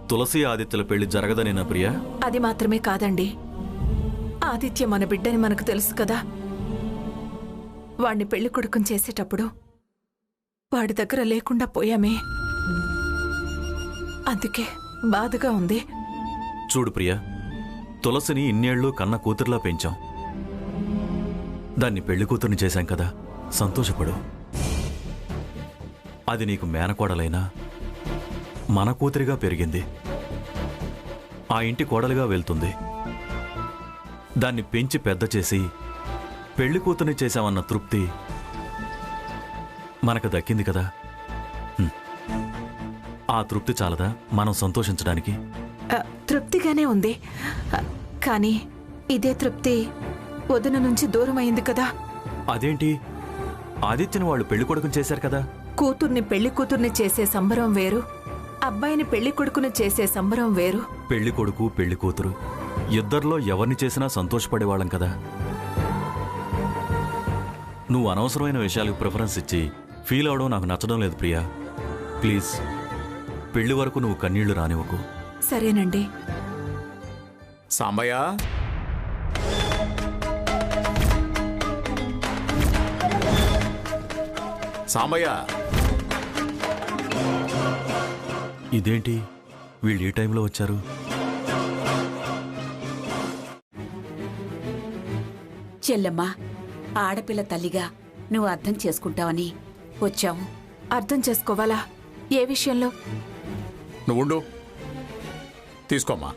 తులసి ఆదిత్యల పెళ్లి జరగదనేనా ప్రియా? అది మాత్రమే కాదండి, ఆదిత్య మన బిడ్డని మనకు తెలుసు కదా. వాణ్ణి పెళ్లి కొడుకుని చేసేటప్పుడు వాడి దగ్గర లేకుండా పోయామే, అందుకే బాధగా ఉంది. చూడు ప్రియా, తులసిని ఇన్నేళ్లు కన్న కూతురులా పెంచాం. దాన్ని పెళ్లి కూతుర్ని చేశాం కదా, సంతోషపడు. అది నీకు మేనకోడలైనా మన కూతురిగా పెరిగింది, ఆ ఇంటి కోడలుగా వెళ్తుంది. దాన్ని పెంచి పెద్ద చేసి పెళ్లి కూతుర్ని చేశామన్న తృప్తి మనకు దక్కింది కదా. ఆ తృప్తి చాలదా మనం సంతోషించడానికి? తృప్తిగానే ఉంది, కానీ ఇదే తృప్తి వదిన నుంచి దూరం అయింది కదా. అదేంటి? ఆదిత్యని వాళ్ళు పెళ్లి కొడుకుని చేశారు కదా. కూతుర్ని పెళ్లి కూతుర్ని చేసే సంబరం వేరు, అబ్బాయిని పెళ్లి కొడుకుని చేసే సంబరం వేరు. పెళ్లి కొడుకు పెళ్లి కూతురు ఇద్దరిలో ఎవరిని చేసినా సంతోషపడేవాళ్ళం కదా. నువ్వు అనవసరమైన విషయాలకు ప్రిఫరెన్స్ ఇచ్చి ఫీల్ అవడం నాకు నచ్చడం లేదు ప్రియా. ప్లీజ్, పెళ్లి వరకు నువ్వు కన్నీళ్లు రానివ్వకు. సరేనండి. సాంబయ్య, సాంబయ్య, ఇదేంటి వీళ్ళు ఈ టైంలో వచ్చారు? చెల్లెమ్మా, ఆడపిల్ల తల్లిగా నువ్వు అర్థం చేసుకుంటావని వచ్చావు. అర్థం చేసుకోవాలా? ఏ విషయంలో? నువ్వుండు, తీసుకోమ్మా.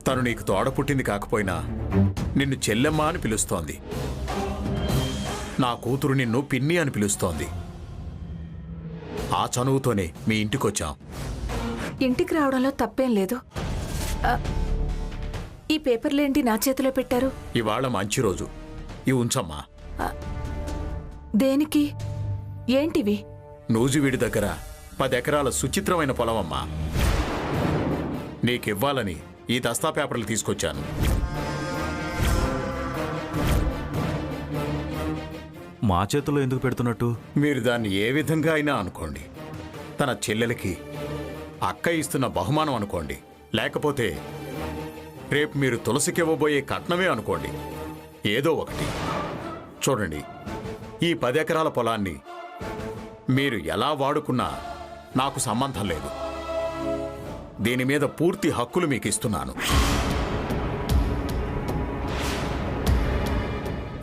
తను నీకు తోడ పుట్టింది కాకపోయినా నిన్ను చెల్లెమ్మ అని పిలుస్తోంది. నా కూతురు నిన్ను పిన్ని అని పిలుస్తోంది. ఆ చనువుతోనే మీ ఇంటికొచ్చాం. ఇంటికి రావడంలో తప్పేం లేదు. ఈ పేపర్లేంటి నా చేతిలో పెట్టారు? ఇవాళ మంచి రోజు, ఇవి ఉంచమ్మా. దేనికి? ఏంటివి? నూజివీడి దగ్గర 10 ఎకరాల సుచిత్రమైన పొలమమ్మా. నీకివ్వాలని ఈ దస్తా పేపర్లు తీసుకొచ్చాను. మా చేతుల్లో ఎందుకు పెడుతున్నట్టు? మీరు దాన్ని ఏ విధంగా అయినా అనుకోండి. తన చెల్లెలకి అక్క ఇస్తున్న బహుమానం అనుకోండి, లేకపోతే రేపు మీరు తులసికి ఇవ్వబోయే కట్నమే అనుకోండి. ఏదో ఒకటి. చూడండి, ఈ 10 ఎకరాల పొలాన్ని మీరు ఎలా వాడుకున్నా నాకు సంబంధం లేదు. దీని మీద పూర్తి హక్కులు మీకు ఇస్తున్నాను.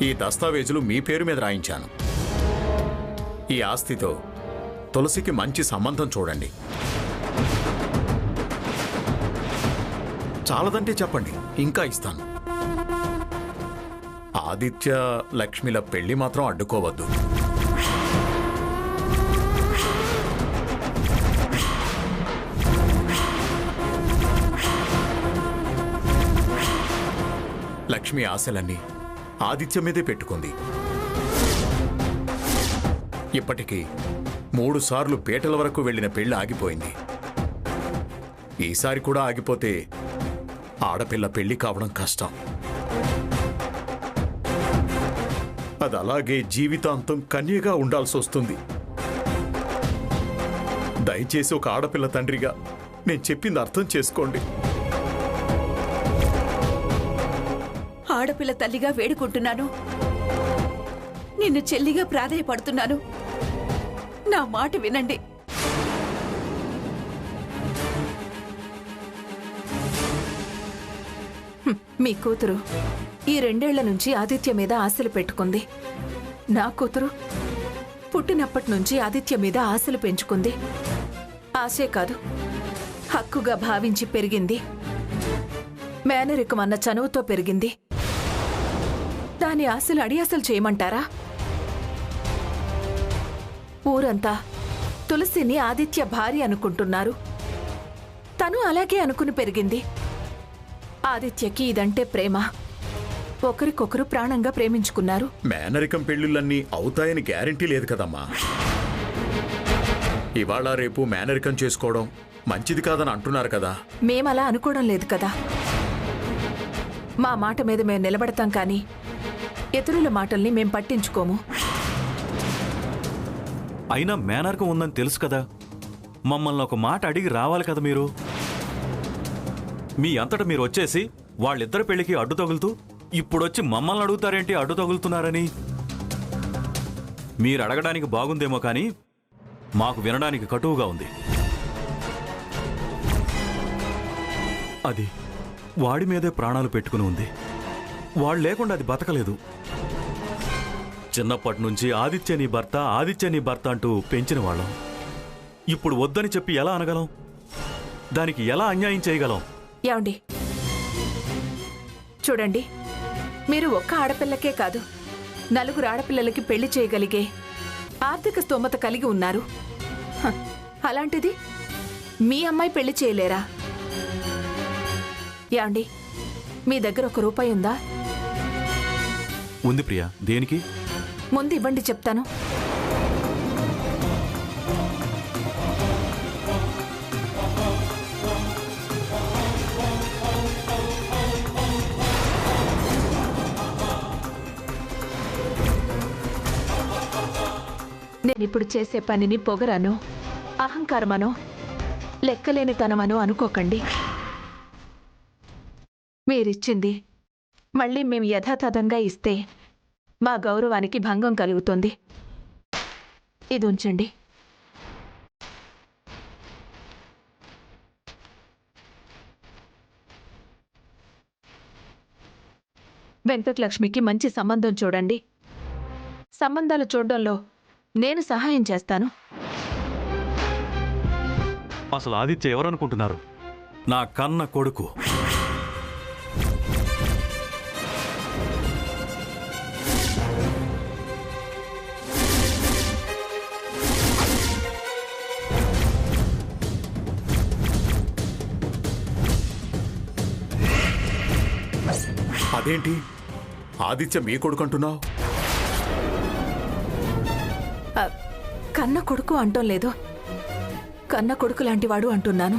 ఈ దస్తావేజులు మీ పేరు మీద రాయించాను. ఈ ఆస్తితో తులసికి మంచి సంబంధం చూడండి. చాలదంటే చెప్పండి, ఇంకా ఇస్తాను. ఆదిత్య లక్ష్మిల పెళ్లి మాత్రం అడ్డుకోవద్దు. లక్ష్మి ఆశలన్నీ ఆదిత్య మీదే పెట్టుకుంది. ఇప్పటికీ 3 సార్లు పేటల వరకు వెళ్లిన పెళ్లి ఆగిపోయింది. ఈసారి కూడా ఆగిపోతే ఆడపిల్ల పెళ్లి కావడం కష్టం. అది అలాగే జీవితాంతం కన్యగా ఉండాల్సి వస్తుంది. దయచేసి ఒక ఆడపిల్ల తండ్రిగా నేను చెప్పింది అర్థం చేసుకోండి. ఆడపిల్ల తల్లిగా వేడుకుంటున్నాను. నిన్ను చెల్లిగా ప్రాధేయపడుతున్నాను. నా మాట వినండి. మీ కూతురు ఈ 2 ఏళ్ల నుంచి ఆదిత్య మీద ఆశలు పెట్టుకుంది. నా కూతురు పుట్టినప్పటి నుంచి ఆదిత్య మీద ఆశలు పెంచుకుంది. ఆశే కాదు, హక్కుగా భావించి పెరిగింది. మేనరికం అన్న చనువుతో పెరిగింది. దాని ఆశలు అడియాసలు చేయమంటారా? ఊరంతా తులసిని ఆదిత్య భార్య అనుకుంటున్నారు. తను అలాగే అనుకుని పెరిగింది. ఆదిత్యకి ఇదంటే ప్రేమ. ఒకరికొకరు ప్రాణంగా ప్రేమించుకున్నారు. మేనరికం పెళ్లిళ్ళన్నీ అవుతాయని గ్యారెంటీ లేదు కదమ్మా. ఇవాళ రేపు మేనరికం చేసుకోవడం మంచిది కాదని అంటున్నారు కదా. మేమలా అనుకోవడం లేదు కదా. మా మాట మీద మేము నిలబడతాం కానీ ఇతరుల మాటల్ని మేం పట్టించుకోము. అయినా మేనర్కం ఉందని తెలుసు కదా, మమ్మల్ని ఒక మాట అడిగి రావాలి కదా మీరు. మీ అంతటా మీరు వచ్చేసి వాళ్ళిద్దరి పెళ్లికి అడ్డు తగులుతూ ఇప్పుడొచ్చి మమ్మల్ని అడుగుతారేంటి అడ్డు తగులుతున్నారని? మీరు అడగడానికి బాగుందేమో కానీ మాకు వినడానికి కటువుగా ఉంది. అది వాడి మీదే ప్రాణాలు పెట్టుకుని ఉంది. వాడు లేకుండా అది బతకలేదు. చిన్నప్పటి నుంచి ఆదిత్య నీ భర్త, ఆదిత్య నీ భర్త అంటూ పెంచిన వాళ్ళం. ఇప్పుడు వద్దని చెప్పి ఎలా అనగలం? దానికి ఎలా అన్యాయం చేయగలం? ఏమండి, చూడండి, మీరు ఒక్క ఆడపిల్లకే కాదు, 4 ఆడపిల్లలకి పెళ్లి చేయగలిగే ఆర్థిక స్తోమత కలిగి ఉన్నారు. హ, అలాంటిది మీ అమ్మాయి పెళ్లి చేయలేరా? ఏమండి, మీ దగ్గర 1 రూపాయి ఉందా? ఉంది ప్రియా. దేనికి? ముందు ఇవ్వండి, చెప్తాను. నేనిప్పుడు చేసే పనిని పొగరను, అహంకారమనో, లెక్కలేనితనమనో అనుకోకండి. మీరిచ్చింది మళ్ళీ మేము యథాతథంగా ఇస్తే మా గౌరవానికి భంగం కలుగుతుంది. ఇది ఉంచండి. వెంకటలక్ష్మికి మంచి సంబంధం చూడండి. సంబంధాలు చూడడంలో నేను సహాయం చేస్తాను. అసలు ఆదిత్య ఎవరనుకుంటున్నారు? నా కన్న కొడుకు. అదేంటి ఆదిత్య మీ కొడుకంటున్నావు? కన్న కొడుకు అంటం లేదు, కన్న కొడుకు లాంటివాడు అంటున్నాను.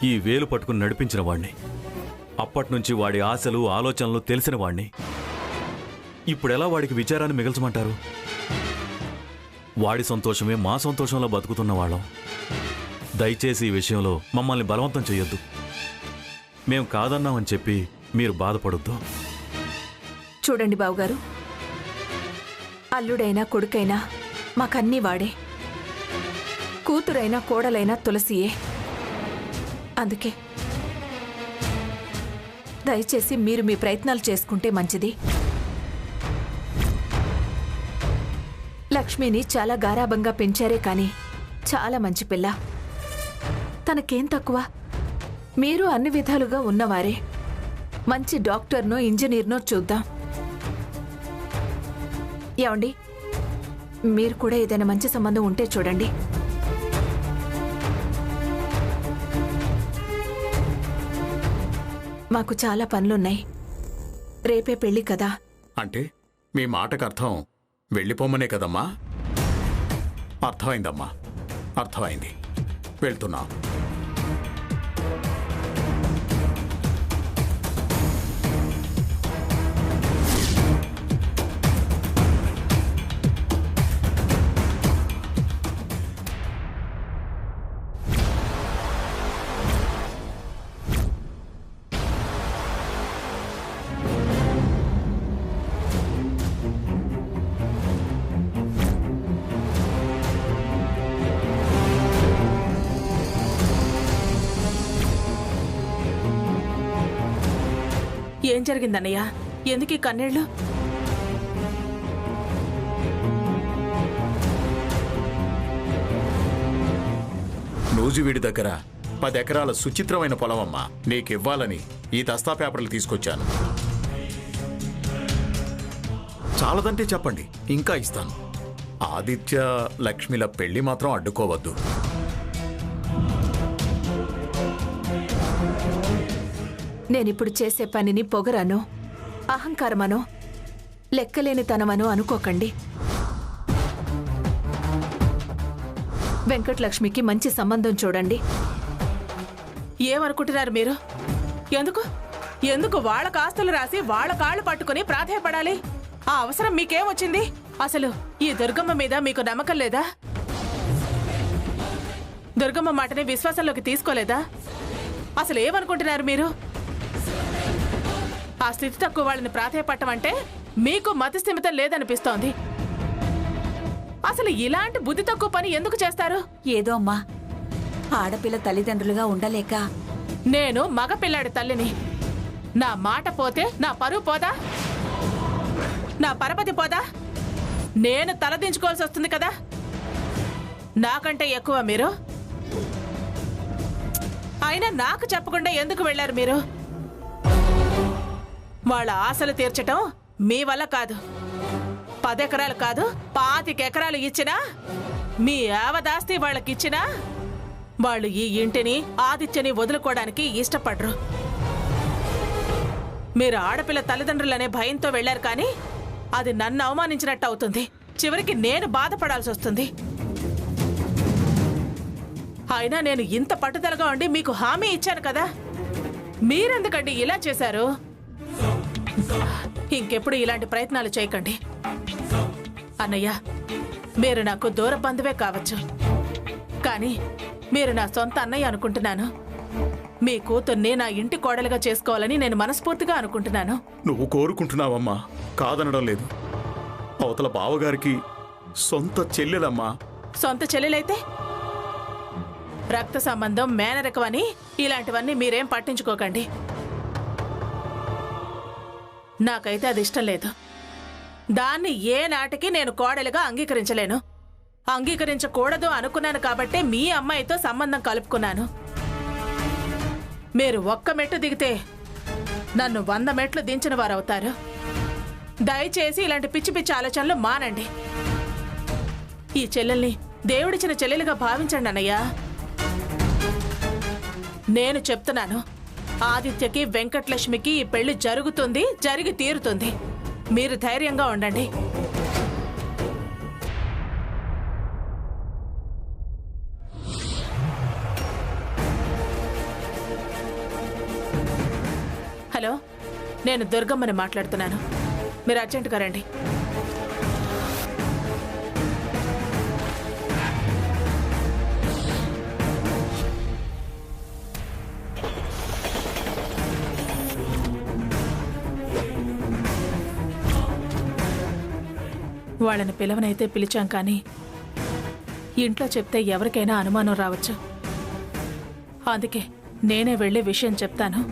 ఈ వేలు పట్టుకుని నడిపించిన వాణ్ణి, అప్పట్నుంచి వాడి ఆశలు ఆలోచనలు తెలిసిన వాణ్ణి. ఇప్పుడెలా వాడికి విచారాన్ని మిగల్చమంటారు? వాడి సంతోషమే మా సంతోషంలో బతుకుతున్న వాళ్ళం. దయచేసి ఈ విషయంలో మమ్మల్ని బలవంతం చేయొద్దు. మేం కాదన్నామని చెప్పి మీరు బాధపడొద్దు. చూడండి బావుగారు, అల్లుడైనా కొడుకైనా మాకన్నీ వాడే. కూతురైనా కోడలైనా తులసియే. అందుకే దయచేసి మీరు మీ ప్రయత్నాలు చేసుకుంటే మంచిది. లక్ష్మిని చాలా గారాబంగా పెంచారే కానీ చాలా మంచి పిల్ల. తనకేం తక్కువ? మీరు అన్ని విధాలుగా ఉన్నవారే. మంచి డాక్టర్నో ఇంజనీర్నో చూద్దాం. ఏమండి, మీరు కూడా ఏదైనా మంచి సంబంధం ఉంటే చూడండి. మాకు చాలా పనులున్నాయి. రేపే పెళ్లి కదా. అంటే మీ మాటకు అర్థం వెళ్ళిపోమనే కదమ్మా? అర్థమైందమ్మా, అర్థమైంది. వెళ్తున్నా. ఏం జరిగిందన్నయ్య? ఎందుకీ కన్నీళ్ళు? నూజివీడి దగ్గర 10 ఎకరాల సుచిత్రమైన పొలమమ్మా. నీకివ్వాలని ఈ దస్తా పేపర్లు తీసుకొచ్చాను. చాలదంటే చెప్పండి, ఇంకా ఇస్తాను. ఆదిత్య లక్ష్మిల పెళ్లి మాత్రం అడ్డుకోవద్దు. నేనిప్పుడు చేసే పనిని పొగరనో, అహంకారమనో, లెక్కలేనితనమనో అనుకోకండి. వెంకటలక్ష్మికి మంచి సంబంధం చూడండి. ఏమనుకుంటున్నారు మీరు? ఎందుకు ఎందుకు వాళ్ళ ఆస్తులు రాసి వాళ్ళ కాళ్ళు పట్టుకుని ప్రాధేయపడాలి? ఆ అవసరం మీకేమొచ్చింది? అసలు ఈ దుర్గమ్మ మీద మీకు నమ్మకం లేదా? దుర్గమ్మ మాటని విశ్వాసంలోకి తీసుకోలేదా? అసలు ఏమనుకుంటున్నారు మీరు? ఆ స్థితి తక్కువ వాళ్ళని ప్రాధేయపట్టమంటే మీకు మతిస్థిమితం లేదనిపిస్తోంది. అసలు ఇలాంటి బుద్ధి తక్కువ పని ఎందుకు చేస్తారు? ఏదో అమ్మా, ఆడపిల్ల తల్లిదండ్రులుగా ఉండలేక. నేను మగపిల్లాడి తల్లిని. నా మాట పోతే నా పరువు పోదా? నా పరపతి పోదా? నేను తలదించుకోవాల్సి వస్తుంది కదా. నాకంటే ఎక్కువ మీరు. అయినా నాకు చెప్పకుండా ఎందుకు వెళ్లారు మీరు? వాళ్ళ ఆశలు తీర్చటం మీ వల్ల కాదు. 10 ఎకరాలు కాదు, 25 ఎకరాలు ఇచ్చినా, మీ యావదాస్తి వాళ్ళకిచ్చినా వాళ్ళు ఈ ఇంటిని, ఆదిత్యని వదులుకోవడానికి ఇష్టపడరు. మీరు ఆడపిల్ల తల్లిదండ్రులనే భయంతో వెళ్లారు, కానీ అది నన్ను అవమానించినట్టు అవుతుంది. చివరికి నేను బాధపడాల్సి వస్తుంది. అయినా నేను ఇంత పట్టుదలగా ఉండి మీకు హామీ ఇచ్చాను కదా. మీరెందుకండి ఇలా చేశారు? ఇంకెప్పుడు ఇలాంటి ప్రయత్నాలు చేయకండి. అన్నయ్య, మీరు నాకు దూర బంధువే కావచ్చు, కానీ మీరు నా సొంత అన్నయ్య అనుకుంటున్నాను. మీ కూతుర్ని నా ఇంటి కోడలుగా చేసుకోవాలని నేను మనస్ఫూర్తిగా అనుకుంటున్నాను. నువ్వు కోరుకుంటున్నావమ్మా, కాదనడం లేదు. అవతల బావగారికి సొంత చెల్లెలమ్మా. సొంత చెల్లెలైతే రక్త సంబంధం, మేనరకం అని ఇలాంటివన్నీ మీరేం పట్టించుకోకండి. నాకైతే అది ఇష్టం లేదు. దాన్ని ఏ నాటికి నేను కోడలుగా అంగీకరించలేను. అంగీకరించకూడదు అనుకున్నాను కాబట్టే మీ అమ్మాయితో సంబంధం కలుపుకున్నాను. మీరు 1 మెట్టు దిగితే నన్ను 100 మెట్లు దించిన వారవుతారు. దయచేసి ఇలాంటి పిచ్చి పిచ్చి ఆలోచనలు మానండి. ఈ చెల్లెల్ని దేవుడిచ్చిన చెల్లెలుగా భావించండి అన్నయ్య. నేను చెప్తున్నాను, ఆదిత్యకి, వెంకటలక్ష్మికి ఈ పెళ్లి జరుగుతుంది, జరిగి తీరుతుంది. మీరు ధైర్యంగా ఉండండి. హలో, నేను దుర్గమ్మని మాట్లాడుతున్నాను. మీరు అర్జెంటుగా రండి. వాళ్ళని పిలవనైతే పిలిచాం, కానీ ఇంట్లో చెప్తే ఎవరికైనా అనుమానం రావచ్చు. అందుకే నేనే వెళ్ళి విషయం చెప్తాను.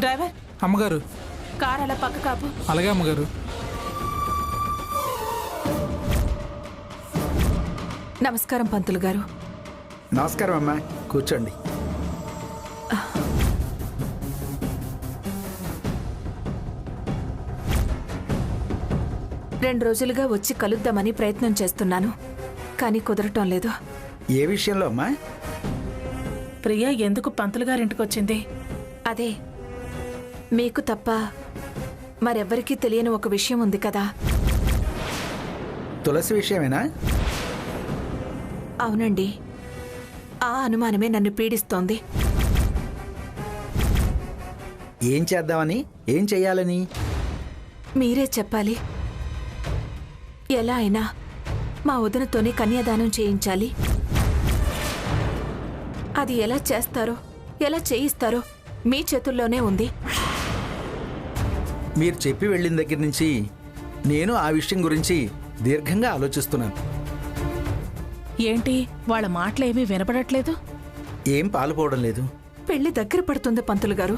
డ్రైవర్, అమ్మగారు, కార్ అలా పక్క కాపు. అలాగే అమ్మగారు. నమస్కారం పంతులు గారు. నమస్కారం అమ్మా, కూర్చోండి. రెండు రోజులుగా వచ్చి కలుద్దామని ప్రయత్నం చేస్తున్నాను, కానీ కుదరటం లేదు. ఏ విషయంలో అమ్మా? ప్రియా ఎందుకు పంతులు గారింటికి వచ్చింది? అదే, మీకు తప్ప మరెవ్వరికీ తెలియని ఒక విషయం ఉంది కదా. తులసి విషయమేనా? అవునండి, ఆ అనుమానమే నన్ను పీడిస్తోంది. ఏం చేద్దామని, ఏం చెయ్యాలని? మీరే చెప్పాలి. ఎలా అయినా మా వదినతోనే కన్యాదానం చేయించాలి. అది ఎలా చేస్తారో, ఎలా చేయిస్తారో మీ చేతుల్లోనే ఉంది. మీరు చెప్పి వెళ్ళిన దగ్గర నుంచి నేను ఆ విషయం గురించి దీర్ఘంగా ఆలోచిస్తున్నాను. ఏంటి, వాళ్ళ మాటలేమీ వినపడట్లేదు? ఏం పాలుపోవడం లేదు. పెళ్లి దగ్గర పడుతుంది పంతులు గారు.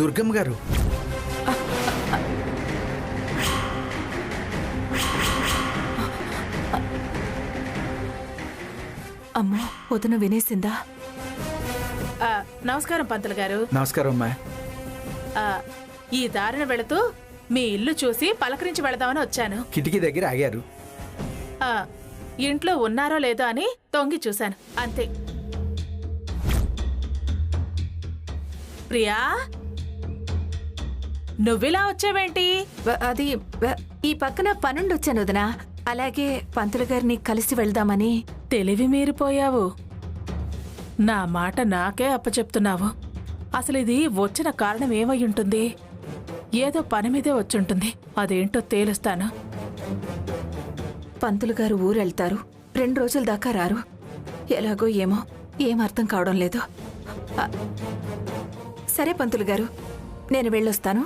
దుర్గమ్మ గారు, అమ్మో, వదిన వినేసిందా? నమస్కారం పంతులు గారు. నమస్కారం అమ్మా. ఆ, ఈ దారిన వెళుతూ మీ ఇల్లు చూసి పలకరించి వెళదామని వచ్చాను. కిటికీ దగ్గర ఆగారు. ఆ, ఇంట్లో ఉన్నారో లేదో అని తొంగి చూశాను అంతే. ప్రియా, నువ్విలా వచ్చావేంటి? అది ఈ పక్కన పనుండి వచ్చాను వదినా. అలాగే పంతులు గారిని కలిసి వెళ్దామని. తెలివి మీరిపోయావు. నా మాట నాకే అప్పచెప్తున్నావు. అసలు ఇది వచ్చిన కారణం ఏమై ఉంటుంది? ఏదో పని మీదే వచ్చుంటుంది. అదేంటో తేలుస్తాను. పంతులు గారు ఊరెళ్తారు. 2 రోజుల దాకా రారు. ఎలాగో ఏమో ఏం అర్థం కావడం లేదు. ఆ, సరే పంతులు గారు, నేను వెళ్ళొస్తాను.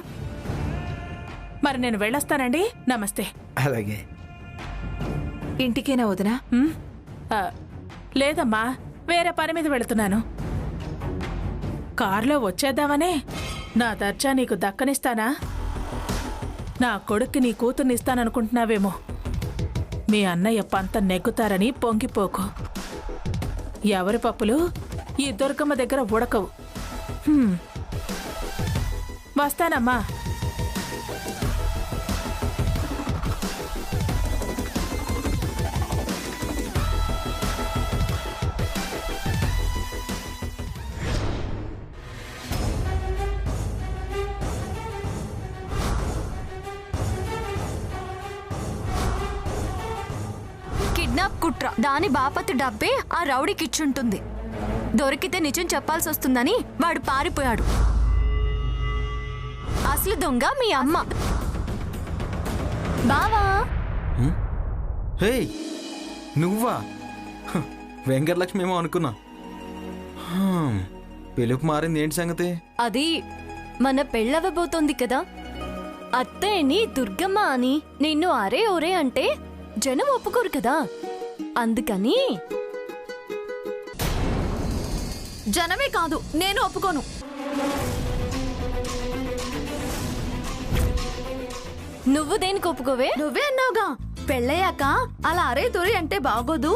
మరి నేను వెళ్ళొస్తానండి. నమస్తే. అలాగే. ఇంటికేనా వదినా? ఆ, లేదమ్మా, వేరే పని మీద వెళుతున్నాను. కారులో వచ్చేద్దామనే. నా దర్జా నీకు దక్కనిస్తానా? నా కొడుక్కి నీ కూతుర్నిస్తాననుకుంటున్నావేమో. మీ అన్నయ్య పంత నెగ్గుతారని పొంగిపోకు. ఎవరి పప్పులు ఈ దుర్గమ్మ దగ్గర ఉడకవు. వస్తానమ్మా. కిడ్నాప్ కుట్ర. దాని బాపతు డబ్బే ఆ రౌడీకిచ్చుంటుంది. దొరికితే నిజం చెప్పాల్సి వస్తుందని వాడు పారిపోయాడు. అసలు దొంగ మీ అమ్మ. బావా, హే, నువ్వా? వెంకటలక్ష్మి ఏమో అనుకున్నా. పిలుపు మారింది. ఏంటి సంగతి? అది మన పెళ్ళవబోతోంది కదా. అత్తయ్యని దుర్గమ్మ అని నిన్ను అరే ఒరే అంటే జనం ఒప్పుకోరు కదా. అందుకని. జనమే కాదు, నేను ఒప్పుకోను. నువ్వు దేనికి ఒప్పుకోవే? నువ్వే అన్నావుగా పెళ్ళయ్యాక అలా అరే తొరి అంటే బాగోదు,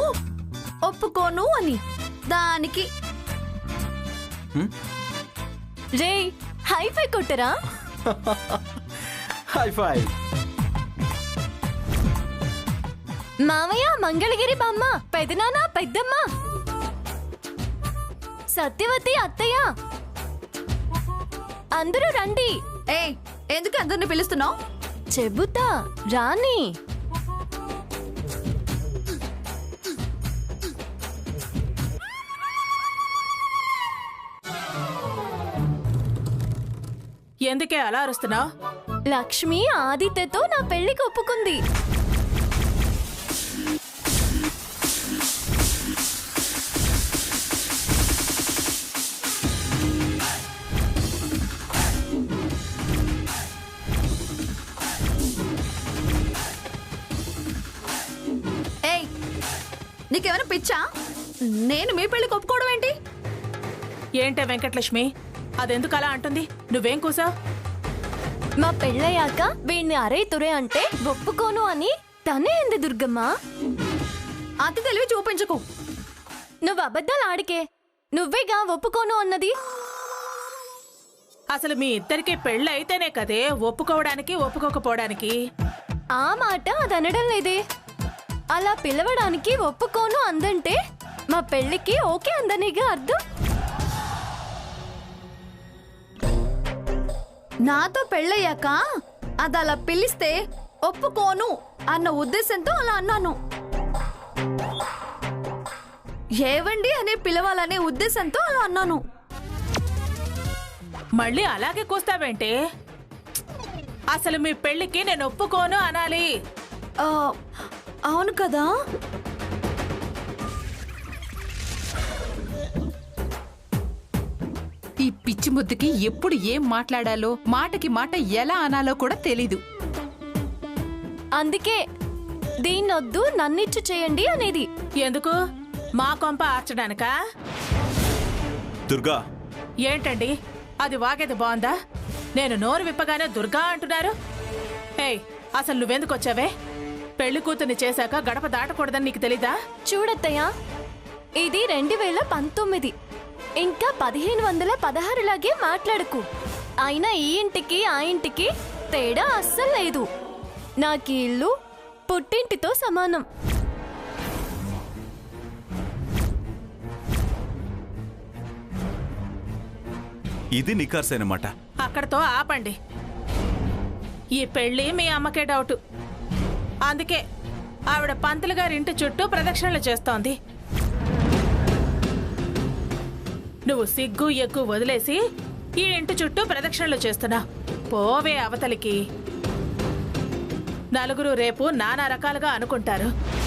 ఒప్పుకోను అని. దానికి రే హైఫై కొట్టరా? హైఫై. మామయ్య, మంగళగిరి బామ్మ, పెదనాన్న, పెద్దమ్మ, సత్యవతి అత్తయ్య, అందరూ రండి. ఎందుకు అందరిని పిలుస్తున్నావు? చెబుతా రాని. ఎందుకే అలా అరుస్తున్నావు? లక్ష్మి ఆదిత్యతో నా పెళ్లికి ఒప్పుకుంది. నీకేమైనా పిచ్చా? నేను మీ పెళ్లికి ఒప్పుకోవడం ఏంటి? ఏంటే వెంకటలక్ష్మి, అదెందుకు అలా అంటుంది? నువ్వేం కూసావు? మా పెళ్ళయ్యాక వీణ్ణి అరే తురే అంటే ఒప్పుకోను అని తనే అంది దుర్గమ్మ. అతి తెలివి చూపించుకో. నువ్వు అబద్ధాలు ఆడికే. నువ్వేగా ఒప్పుకోను అన్నది. అసలు మీ ఇద్దరికి పెళ్ళి అయితేనే కదే ఒప్పుకోవడానికి ఒప్పుకోకపోవడానికి. ఆ మాట అది అనడం లేదే. అలా పిలవడానికి ఒప్పుకోను అందంటే మా పెళ్లికి ఓకే అందనిగా అర్థం. నాతో పెళ్ళయ్యాక అది అలా పిలిస్తే ఒప్పుకోను అన్న ఉద్దేశంతో అలా అన్నాను. ఏవండి అనే పిలవాలనే ఉద్దేశంతో అలా అన్నాను. మళ్ళీ అలాగే కూస్తావేంటే? అసలు మీ పెళ్లికి నేను ఒప్పుకోను అనాలి. అవును కదా. ఈ పిచ్చి ముద్దుకి ఎప్పుడు ఏం మాట్లాడాలో, మాటకి మాట ఎలా అనాలో కూడా తెలీదు. అందుకే దీన్నొద్దు నన్నిచ్చు చేయండి అనేది. ఎందుకు? మా కొంప ఆర్చడానికా? దుర్గా, ఏంటండి అది వాగేది బాగుందా? నేను నోరు విప్పగానే దుర్గా అంటున్నారు. ఏయ్, అసలు నువ్వెందుకు వచ్చావే? పెళ్లి కూతుర్ని చేశాక గడప దాటకూడదని నీకు తెలీదా? చూడత్తయ్యా, ఇది 2019. ఇంకా 1516 లాగే మాట్లాడకు. అయినా ఈ ఇంటికి ఆ ఇంటికి తేడా అస్సలు లేదు. నాకు ఈ ఇల్లు పుట్టింటితో సమానం. ఇది నికార్సైన మాట. అక్కడతో ఆపండి. ఈ పెళ్లి మీ అమ్మకే డౌటు. అందుకే ఆవిడ పంతులు గారి ఇంటి చుట్టూ ప్రదక్షిణలు చేస్తోంది. నువ్వు సిగ్గు ఎగ్గు వదిలేసి ఈ ఇంటి చుట్టూ ప్రదక్షిణలు చేస్తున్నా. పోవే అవతలికి. నలుగురు రేపు నానా రకాలుగా అనుకుంటారు.